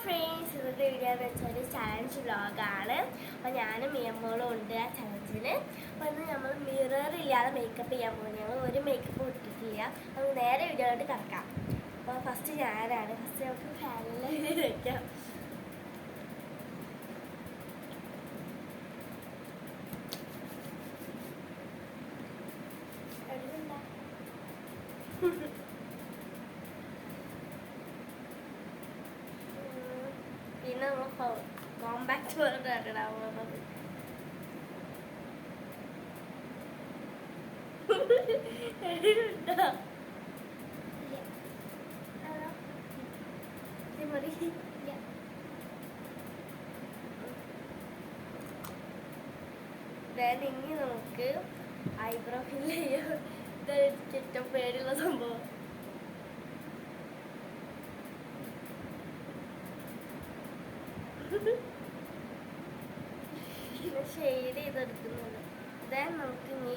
Friends, ഇന്നത്തെ video എന്ന് വെച്ചാൽ ചലഞ്ച് വ്ളോഗാണ്. അപ്പോൾ ഞാനും മിയമ്മോളും ഉണ്ട് ആ ചലഞ്ചിന്. അപ്പോൾ ഇന്ന് നമ്മൾ മിറർ ഇല്ലാതെ മേക്കപ്പ് ചെയ്യാൻ പോകുന്നത്. ഞങ്ങൾ ഒരു മേക്കപ്പ് ഇട്ടിട്ടില്ല. നമുക്ക് നേരെ വീഡിയോയിലോട്ട് കിടക്കാം. അപ്പോൾ ഫസ്റ്റ് ഞാനാണ്. ഫസ്റ്റ് നമുക്ക് ഫാനിൽ വയ്ക്കാം. പിന്നെ നമ്മൾ കോമ്പാക്ട് വേർഡ് ഇടാൻ പോകുന്നത്. ഇനി നമുക്ക് ഐബ്രോ ഫിൽ ചെയ്യാം. ഇത് ഏറ്റവും പേരുള്ള സംഭവം. ഷെയ്ഡ് ചെയ്തെടുക്കുന്നുണ്ട്. ഇതാ നമുക്ക് ഇനി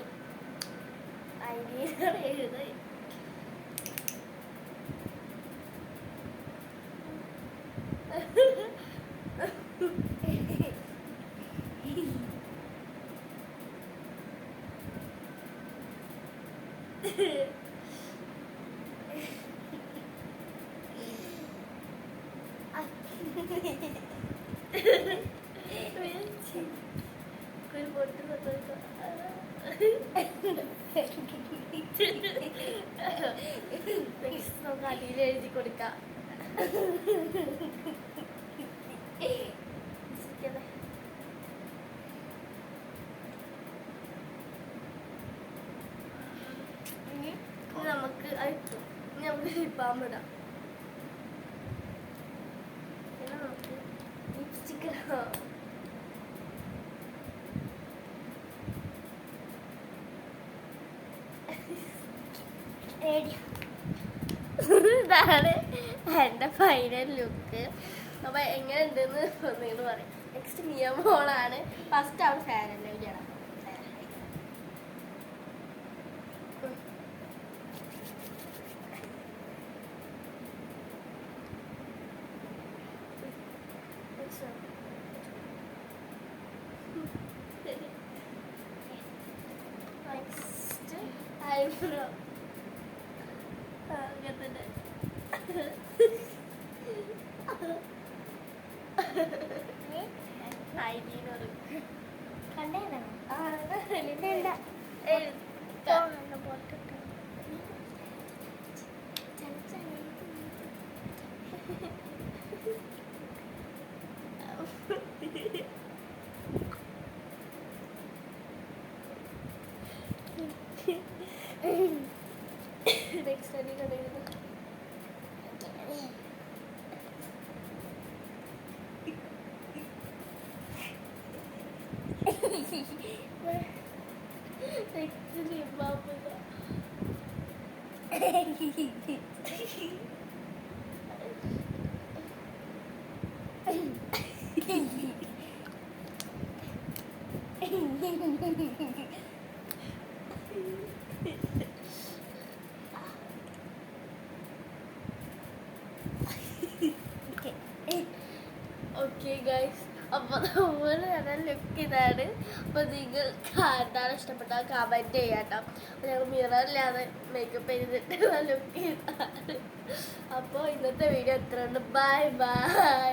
ഐലൈനർ എഴുതാം. നമുക്ക് അടിയിൽ എഴുതി കൊടുക്കാം. നമുക്ക് നമുക്ക് ലിപ്പാം ഇടാം. പിന്നെ നമുക്ക് ലിപ്സ്റ്റിക് ഇടാം. ഇതാണ് എൻ്റെ ഫൈനൽ ലുക്ക്. അപ്പോൾ എങ്ങനെ ഉണ്ടെന്ന് നിങ്ങൾ പറയും. നെക്സ്റ്റ് മിയമോളാണ്. ഫസ്റ്റ് അവൾ ഫാനല്ലേ വിചാരം. Next eyebrow. Next okay guys, അപ്പോൾ നമ്മുടെ ലുക്ക് ഇതാണ്. അപ്പോൾ നിങ്ങൾക്ക് ആർക്കാണ് ഇഷ്ടപ്പെട്ടാൽ കമൻറ്റ് ചെയ്യാം കേട്ടോ. അപ്പോൾ ഞങ്ങൾ മിററില്ലാതെ മേക്കപ്പ് ചെയ്തിട്ട് ലുക്ക് ഇതാണ്. അപ്പോൾ ഇന്നത്തെ വീഡിയോ എത്ര ഉണ്ട്. Bye bye.